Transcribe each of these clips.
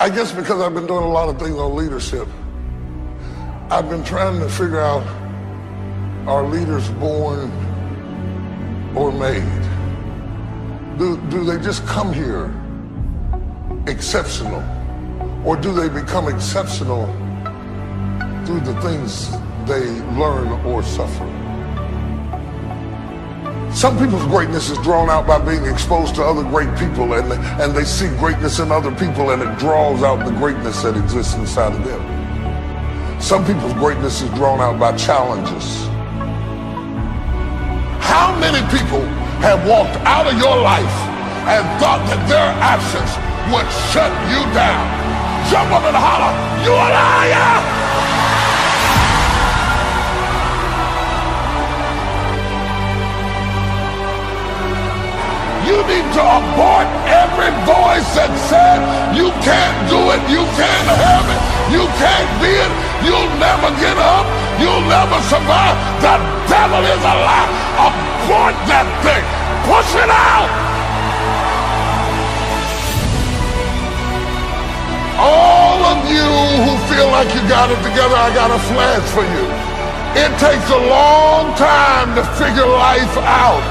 I guess because I've been doing a lot of things on leadership, I've been trying to figure out, are leaders born or made? Do they just come here exceptional? Or do they become exceptional through the things they learn or suffer? Some people's greatness is drawn out by being exposed to other great people, and they see greatness in other people, and it draws out the greatness that exists inside of them. Some people's greatness is drawn out by challenges. How many people have walked out of your life and thought that their absence would shut you down? Jump up and holler, "You a liar!" You need to abort every voice that said you can't do it, you can't have it, you can't be it, you'll never get up, you'll never survive. The devil is a lie. Abort that thing. Push it out. All of you who feel like you got it together, I got a flash for you. It takes a long time to figure life out.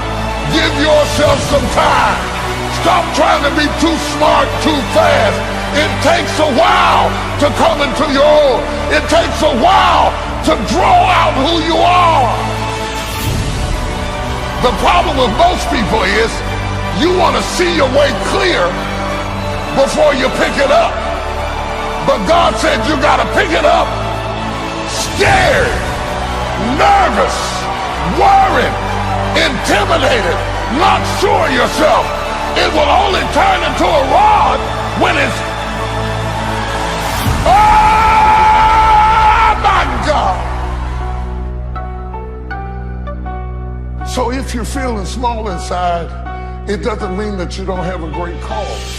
Give yourself some time. Stop trying to be too smart too fast. It takes a while to come into your own. It takes a while to draw out who you are. The problem with most people is you want to see your way clear before you pick it up. But God said you got to pick it up scared, nervous, worried, intimidated, not sure of yourself. It will only turn into a rod when it's, oh my God. So if you're feeling small inside, it doesn't mean that you don't have a great cause.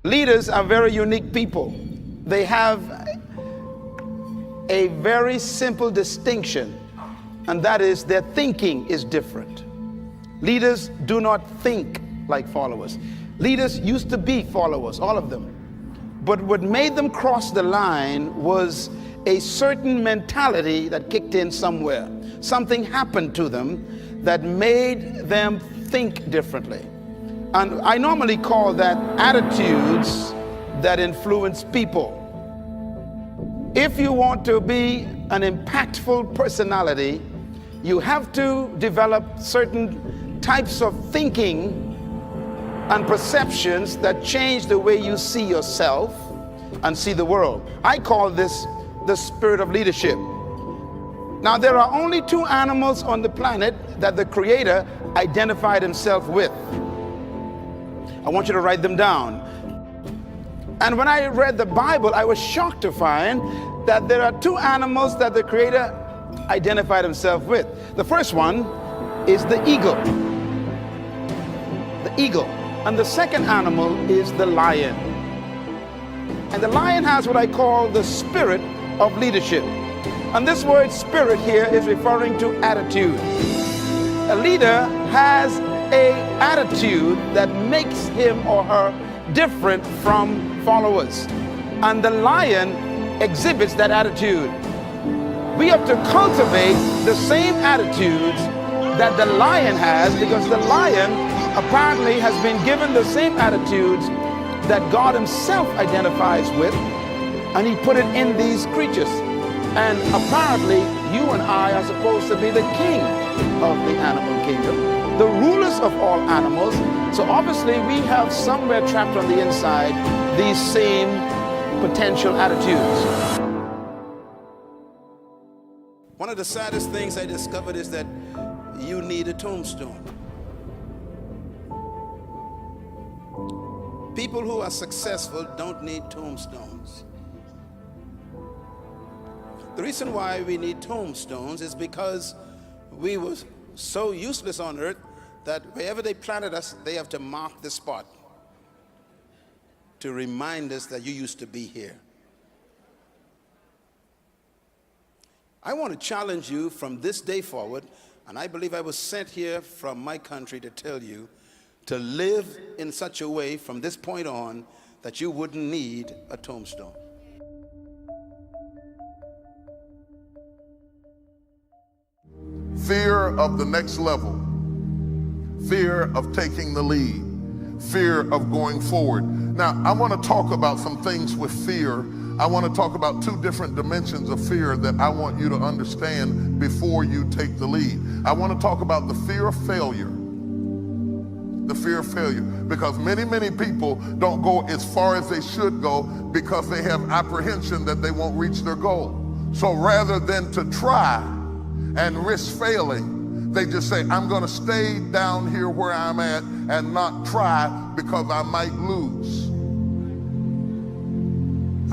Leaders are very unique people. They have a very simple distinction, and that is their thinking is different. Leaders do not think like followers. Leaders used to be followers, all of them. But what made them cross the line was a certain mentality that kicked in somewhere. Something happened to them that made them think differently. And I normally call that attitudes that influence people. If you want to be an impactful personality, you have to develop certain types of thinking and perceptions that change the way you see yourself and see the world. I call this the spirit of leadership. Now, there are only two animals on the planet that the Creator identified himself with. I want you to write them down. And when I read the Bible, I was shocked to find that there are two animals that the Creator identified himself with. The first one is the eagle. The eagle. And the second animal is the lion. And the lion has what I call the spirit of leadership. And this word spirit here is referring to attitude. A leader has an attitude that makes him or her different from followers. And the lion exhibits that attitude. We have to cultivate the same attitudes that the lion has, because the lion apparently has been given the same attitudes that God himself identifies with, and he put it in these creatures. And apparently you and I are supposed to be the king of the animal kingdom, the rulers of all animals. So obviously we have somewhere trapped on the inside these same potential attitudes. One of the saddest things I discovered is that you need a tombstone. People who are successful don't need tombstones. The reason why we need tombstones is because we were so useless on earth that wherever they planted us, they have to mark the spot to remind us that you used to be here. I want to challenge you from this day forward, and I believe I was sent here from my country to tell you to live in such a way from this point on that you wouldn't need a tombstone. Fear of the next level, fear of taking the lead, fear of going forward. Now, I want to talk about some things with fear. I want to talk about two different dimensions of fear that I want you to understand before you take the lead. I want to talk about the fear of failure. The fear of failure. Because many people don't go as far as they should go because they have apprehension that they won't reach their goal. So rather than to try and risk failing, they just say, I'm going to stay down here where I'm at and not try because I might lose.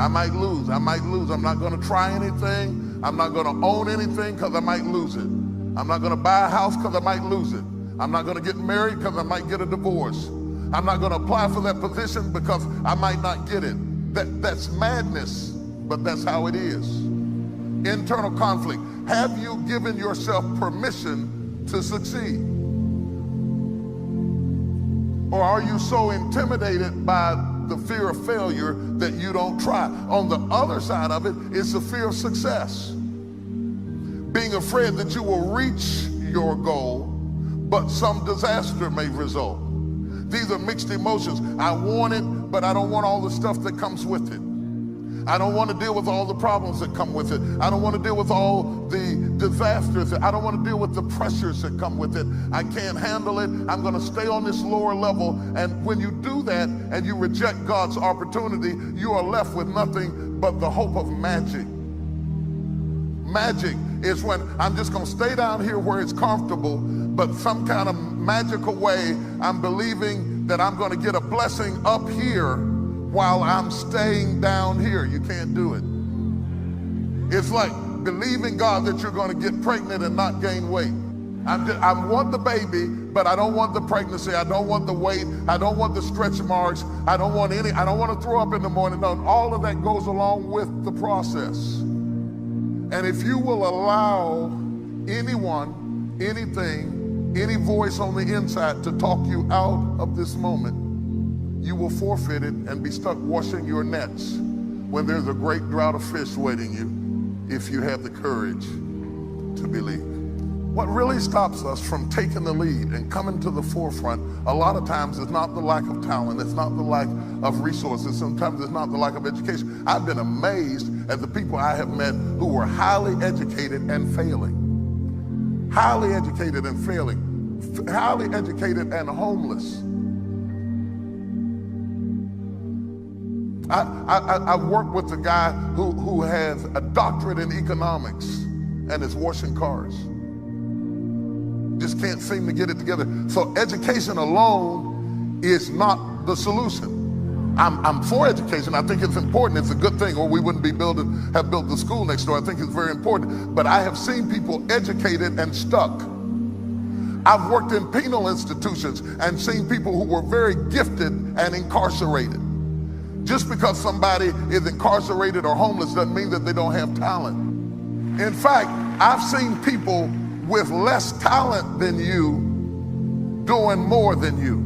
I might lose. I'm not going to try anything. I'm not going to own anything because I might lose it. I'm not going to buy a house because I might lose it. I'm not going to get married because I might get a divorce. I'm not going to apply for that position because I might not get it. That's madness, but that's how it is. Internal conflict. Have you given yourself permission to succeed? Or are you so intimidated by the fear of failure that you don't try? On the other side of it is the fear of success. Being afraid that you will reach your goal, but some disaster may result. These are mixed emotions. I want it, but I don't want all the stuff that comes with it. I don't want to deal with all the problems that come with it. I don't want to deal with all the disasters. I don't want to deal with the pressures that come with it. I can't handle it. I'm going to stay on this lower level. And when you do that and you reject God's opportunity, you are left with nothing but the hope of magic. Magic is when I'm just going to stay down here where it's comfortable, but some kind of magical way I'm believing that I'm going to get a blessing up here while I'm staying down here. You can't do it. It's like believing God that you're going to get pregnant and not gain weight. I want the baby, but I don't want the pregnancy. I don't want the weight. I don't want the stretch marks. I don't want to throw up in the morning. No, all of that goes along with the process. And if you will allow anyone, anything, any voice on the inside to talk you out of this moment, you will forfeit it and be stuck washing your nets when there's a great drought of fish waiting you if you have the courage to believe. What really stops us from taking the lead and coming to the forefront a lot of times is not the lack of talent, it's not the lack of resources, sometimes it's not the lack of education. I've been amazed at the people I have met who were highly educated and failing. Highly educated and failing. Highly educated and homeless. I worked with a guy who has a doctorate in economics and is washing cars. Just can't seem to get it together. So education alone is not the solution. I'm for education. I think it's important. It's a good thing, or we wouldn't be have built the school next door. I think it's very important. But I have seen people educated and stuck. I've worked in penal institutions and seen people who were very gifted and incarcerated. Just because somebody is incarcerated or homeless doesn't mean that they don't have talent. In fact, I've seen people with less talent than you doing more than you.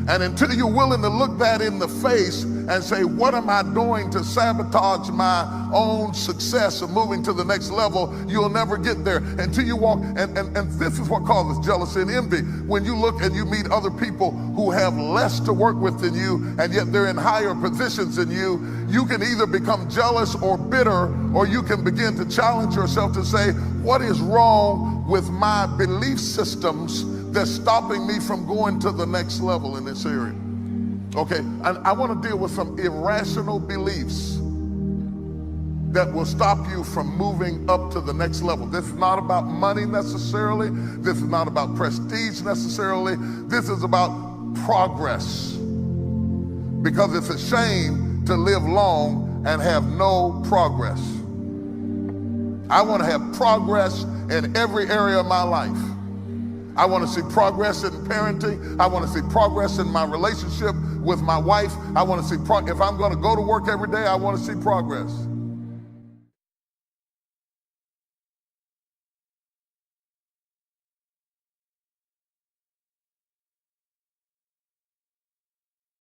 And until you're willing to look that in the face and say, what am I doing to sabotage my own success of moving to the next level, you'll never get there until you walk. And this is what causes jealousy and envy. When you look and you meet other people who have less to work with than you, and yet they're in higher positions than you, you can either become jealous or bitter, or you can begin to challenge yourself to say, what is wrong with my belief systems that's stopping me from going to the next level in this area? Okay, and I want to deal with some irrational beliefs that will stop you from moving up to the next level. This is not about money necessarily. This is not about prestige necessarily. This is about progress. Because it's a shame to live long and have no progress. I want to have progress in every area of my life. I want to see progress in parenting. I want to see progress in my relationship with my wife. I want to see if I'm going to go to work every day, I want to see progress.